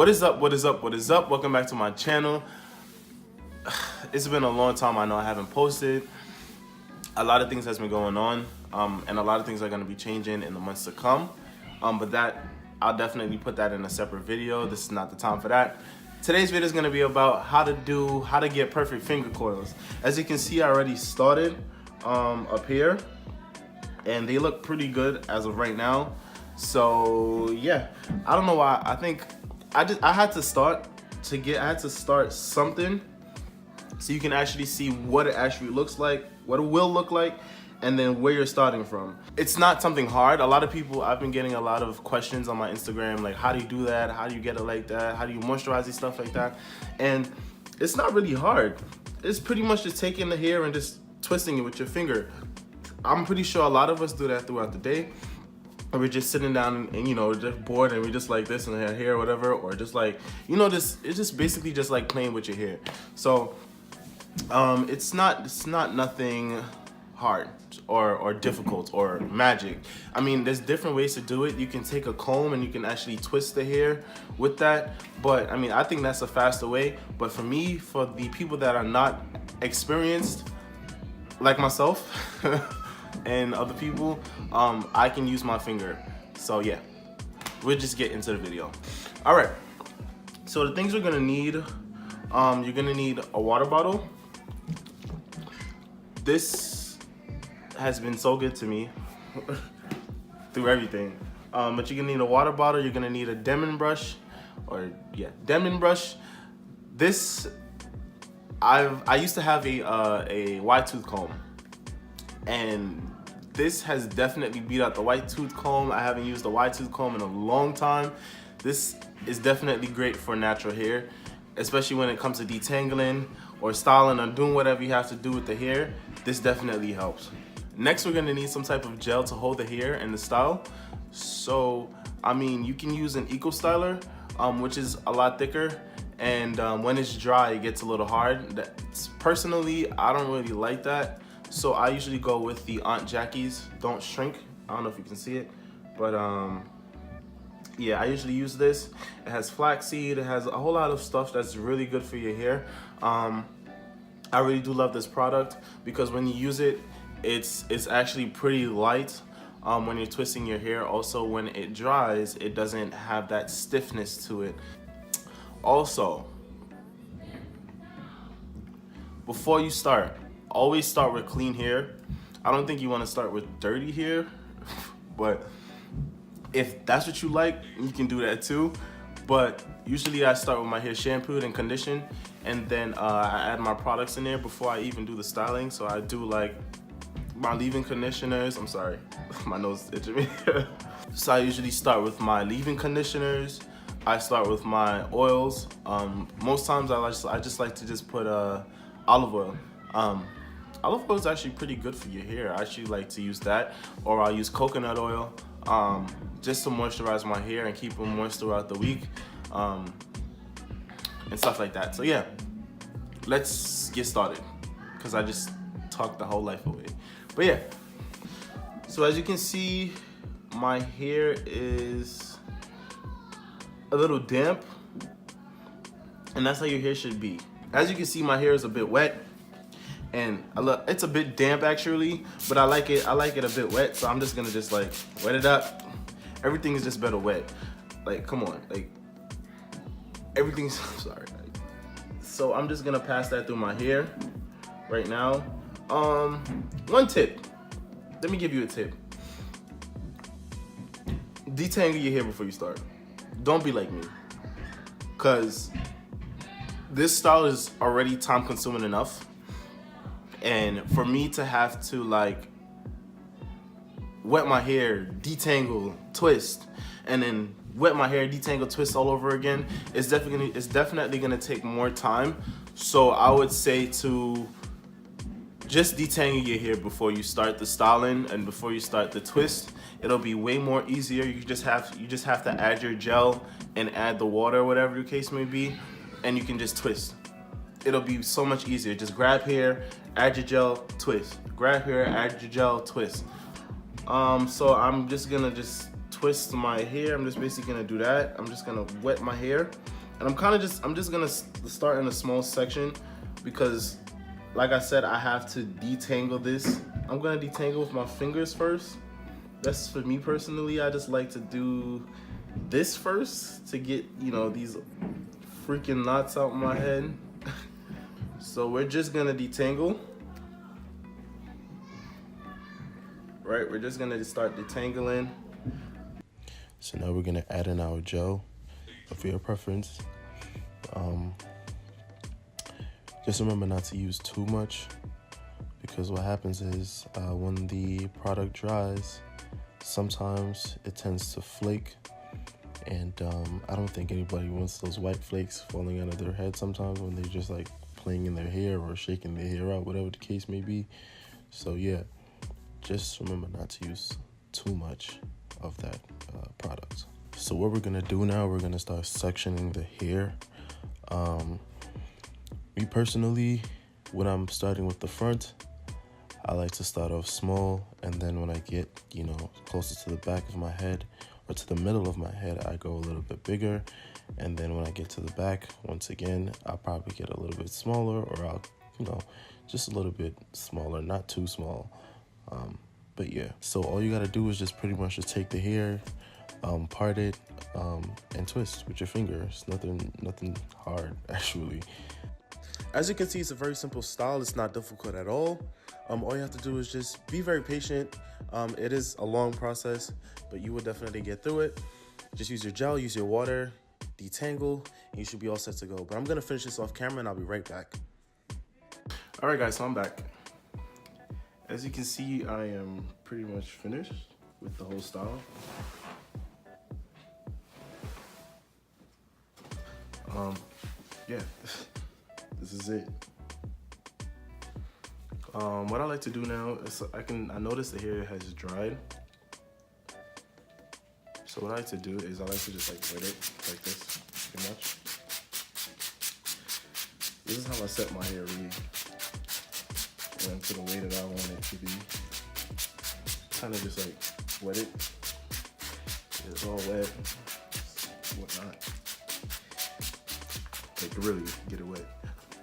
What is up, what is up, what is up? Welcome back to my channel. It's been a long time, I know I haven't posted. A lot of things has been going on, and a lot of things are gonna be changing in the months to come. But that, I'll definitely put that in a separate video. This is not the time for that. Today's video is gonna be about how to get perfect finger coils. As you can see, I already started up here, and they look pretty good as of right now. So yeah, I don't know why. I think I had to start something so you can actually see what it actually looks like, what it will look like, and then where you're starting from. It's not something hard. A lot of people, I've been getting a lot of questions on my Instagram, like how do you do that? How do you get it like that? How do you moisturize and stuff like that? And it's not really hard. It's pretty much just taking the hair and just twisting it with your finger. I'm pretty sure a lot of us do that throughout the day. Or we're just sitting down and you know, just bored and we just like this in our hair or whatever, or just like, you know, it's just basically just like playing with your hair. So it's not nothing hard or difficult or magic. I mean, there's different ways to do it. You can take a comb and you can actually twist the hair with that, but I mean, I think that's a faster way. But for me, for the people that are not experienced like myself and other people, I can use my finger. So yeah, we'll just get into the video. All right, so the things we're gonna need, you're gonna need a water bottle. This has been so good to me through everything. But you're gonna need a water bottle, you're gonna need a Denman brush, Denman brush. This, I used to have a wide tooth comb, and this has definitely beat out the white tooth comb. I haven't used a wide tooth comb in a long time. This is definitely great for natural hair, especially when it comes to detangling or styling or doing whatever you have to do with the hair. This definitely helps. Next, we're gonna need some type of gel to hold the hair and the style. So, I mean, you can use an Eco Styler, which is a lot thicker, and when it's dry, it gets a little hard. Personally, I don't really like that. So I usually go with the Aunt Jackie's Don't Shrink. I don't know if you can see it, but yeah, I usually use this. It has flaxseed, it has a whole lot of stuff that's really good for your hair. I really do love this product because when you use it, it's actually pretty light when you're twisting your hair. Also, when it dries, it doesn't have that stiffness to it. Also, before you start, always start with clean hair. I don't think you want to start with dirty hair, but if that's what you like, you can do that too. But usually I start with my hair shampooed and conditioned, and then I add my products in there before I even do the styling. So I do like my leave-in conditioners. I'm sorry, my nose is itching me. So I usually start with my leave-in conditioners. I start with my oils. Most times I just like to just put olive oil. Olive oil is actually pretty good for your hair. I actually like to use that, or I'll use coconut oil just to moisturize my hair and keep them moist throughout the week, and stuff like that. So yeah, let's get started because I just talked the whole life away. But yeah, so as you can see, my hair is a little damp, and that's how your hair should be. As you can see, my hair is a bit wet. And it's a bit damp actually, but I like it a bit wet, so I'm just gonna just like wet it up. Everything is just better wet. Like, come on, like everything's sorry. So I'm just gonna pass that through my hair right now. One tip. Let me give you a tip. Detangle your hair before you start. Don't be like me, cause this style is already time consuming enough. And for me to have to like wet my hair, detangle, twist, and then wet my hair, detangle, twist all over again, it's definitely gonna take more time. So I would say to just detangle your hair before you start the styling and before you start the twist. It'll be way more easier. You just have to add your gel and add the water, whatever the case may be, and you can just twist. It'll be so much easier. Just grab hair, add your gel, twist. Grab hair, add your gel, twist. So I'm just gonna twist my hair. I'm just basically gonna do that. I'm just gonna wet my hair And I'm just gonna start in a small section because, like I said, I have to detangle this. I'm gonna detangle with my fingers first. That's for me personally. I just like to do this first to get, you know, these freaking knots out of my head. So we're just gonna detangle. Right, we're just gonna start detangling. So now we're gonna add in our gel for your preference. Just remember not to use too much, because what happens is when the product dries, sometimes it tends to flake, and I don't think anybody wants those white flakes falling out of their head sometimes when they're just like playing in their hair or shaking their hair out, whatever the case may be. So yeah, just remember not to use too much of that product. So what we're gonna do now, we're gonna start sectioning the hair. Me personally, when I'm starting with the front, I like to start off small, and then when I get, you know, closer to the back of my head or to the middle of my head, I go a little bit bigger. And then when I get to the back, once again, I'll probably get a little bit smaller, or I'll, you know, just a little bit smaller, not too small. But yeah, so all you gotta do is just pretty much just take the hair, part it, and twist with your fingers. Nothing hard, actually. As you can see, it's a very simple style. It's not difficult at all. All you have to do is just be very patient. It is a long process, but you will definitely get through it. Just use your gel, use your water, detangle, and you should be all set to go. But I'm gonna finish this off camera and I'll be right back. All right, guys, so I'm back. As you can see, I am pretty much finished with the whole style. Yeah, this is it. What I like to do now is I notice the hair has dried. So what I like to do is I like to just like wet it like this, pretty much. This is how I set my hair really, and to the way that I want it to be. Kind of just like wet it. It's all wet, whatnot. Like really get it wet,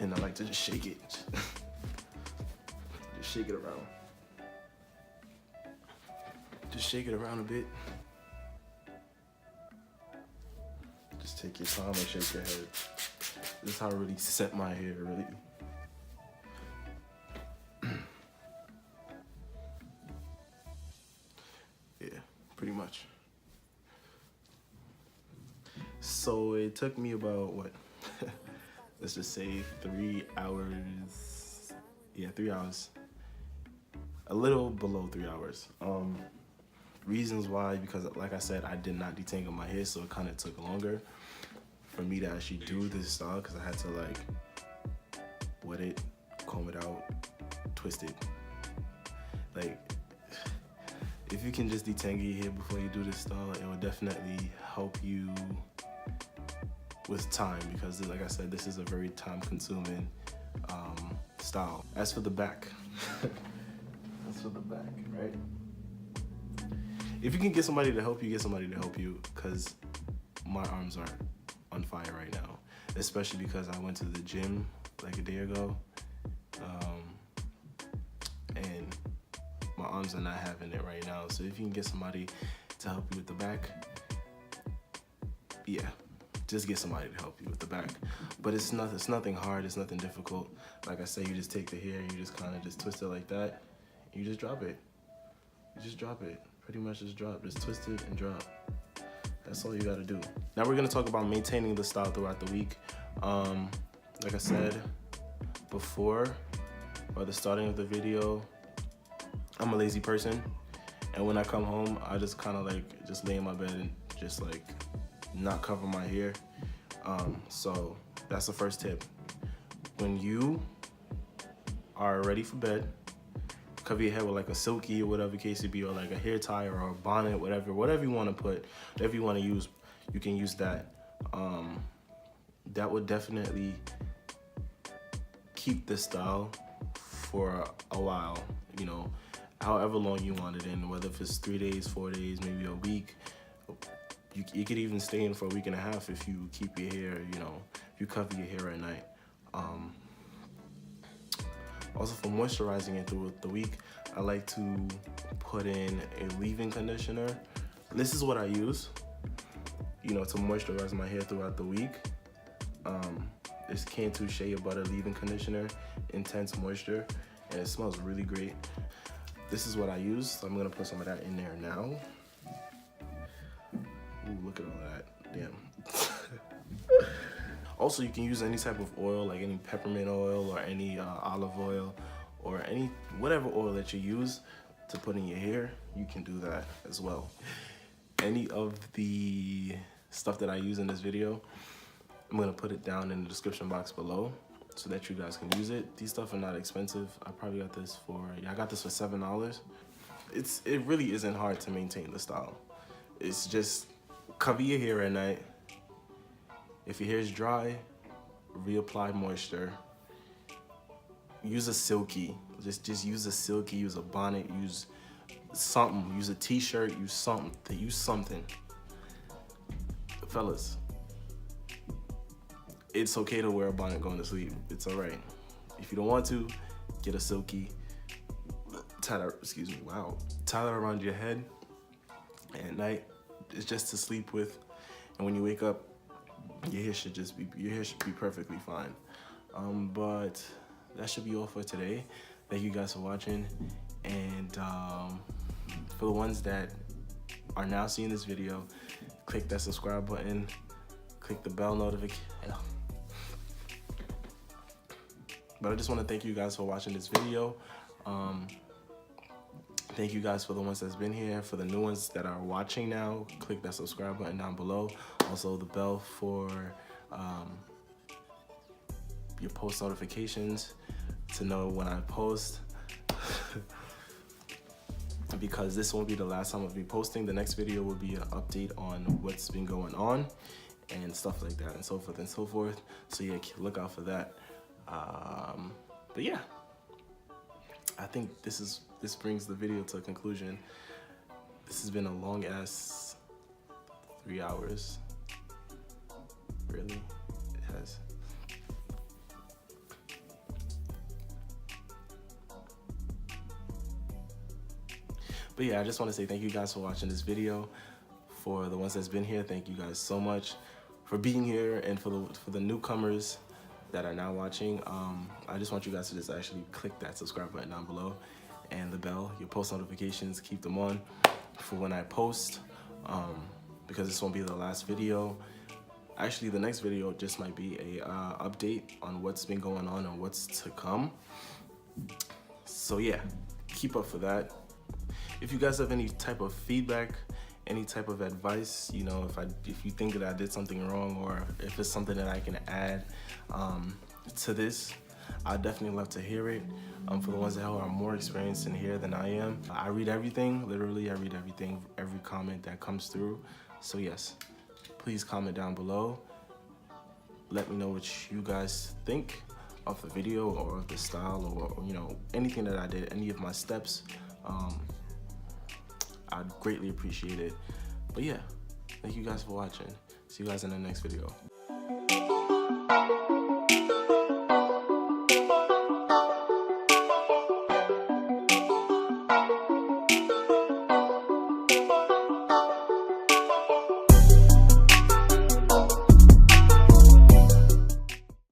and I like to just shake it. Just shake it around. Just shake it around a bit. Just take your time and shake your head. This is how I really set my hair, really. Yeah, pretty much. So it took me about, what? Let's just say 3 hours. Yeah, 3 hours. A little below 3 hours. Reasons why, because like I said, I did not detangle my hair, so it kind of took longer for me to actually do this style, because I had to like wet it, comb it out, twist it. Like, if you can just detangle your hair before you do this style, it will definitely help you with time, because like I said, this is a very time consuming style. As for the back, right? If you can get somebody to help you, get somebody to help you, because my arms are on fire right now, especially because I went to the gym like a day ago, and my arms are not having it right now. So if you can get somebody to help you with the back, yeah, just get somebody to help you with the back. But it's nothing hard, it's nothing difficult. Like I say, you just take the hair, you just kind of just twist it like that, you just drop it. You just drop it. Pretty much just drop. Just twist it and drop. That's all you gotta do. Now we're gonna talk about maintaining the style throughout the week. Like I said before, or the starting of the video, I'm a lazy person, and when I come home, I just kind of like just lay in my bed and just like not cover my hair. So that's the first tip. When you are ready for bed, cover your head with like a silky or whatever case it be, or like a hair tie or a bonnet, whatever you want to put, whatever you want to use, you can use that. That would definitely keep this style for a while, you know, however long you want it in, whether if it's 3 days, 4 days, maybe a week, it could even stay in for a week and a half if you keep your hair, you know, if you cover your hair at night. Also, for moisturizing it through the week, I like to put in a leave-in conditioner. This is what I use, you know, to moisturize my hair throughout the week. It's Cantu Shea Butter Leave-In Conditioner, Intense Moisture, and it smells really great. This is what I use, so I'm gonna put some of that in there now. Ooh, look at all that, damn. Also, you can use any type of oil, like any peppermint oil or any olive oil or any whatever oil that you use to put in your hair, you can do that as well. Any of the stuff that I use in this video, I'm gonna put it down in the description box below so that you guys can use it. These stuff are not expensive. I probably got this for, I got this for $7. It really isn't hard to maintain the style. It's just cover your hair at night. If your hair is dry, reapply moisture. Use a silky. Just use a silky, use a bonnet, use something. Use a t-shirt, use something. Fellas, it's okay to wear a bonnet going to sleep. It's all right. If you don't want to, get a silky, tie that around your head at night. It's just to sleep with, and when you wake up, your hair should be perfectly fine. But that should be all for today. Thank you guys for watching, and for the ones that are now seeing this video, click that subscribe button, click the bell notification. But I just want to thank you guys for watching this video. Thank you guys for the ones that's been here. For the new ones that are watching now, click that subscribe button down below. Also the bell for your post notifications to know when I post. Because this won't be the last time I'll be posting. The next video will be an update on what's been going on and stuff like that, and so forth and so forth. So yeah, look out for that. But yeah, I think this brings the video to a conclusion. This has been a long ass 3 hours. Really, it has. But yeah, I just want to say thank you guys for watching this video. For the ones that's been here, thank you guys so much for being here, and for the newcomers that are now watching, I just want you guys to just actually click that subscribe button down below and the bell, your post notifications, keep them on for when I post, because this won't be the last video. Actually, the next video just might be a update on what's been going on and what's to come. So yeah, keep up for that. If you guys have any type of feedback, any type of advice, you know, if you think that I did something wrong, or if it's something that I can add to this, I'd definitely love to hear it. For the ones that are more experienced in here than I am, I read everything. Literally, I read everything, every comment that comes through. So yes, please comment down below. Let me know what you guys think of the video or of the style, or you know, anything that I did, any of my steps. I'd greatly appreciate it. But yeah, thank you guys for watching. See you guys in the next video.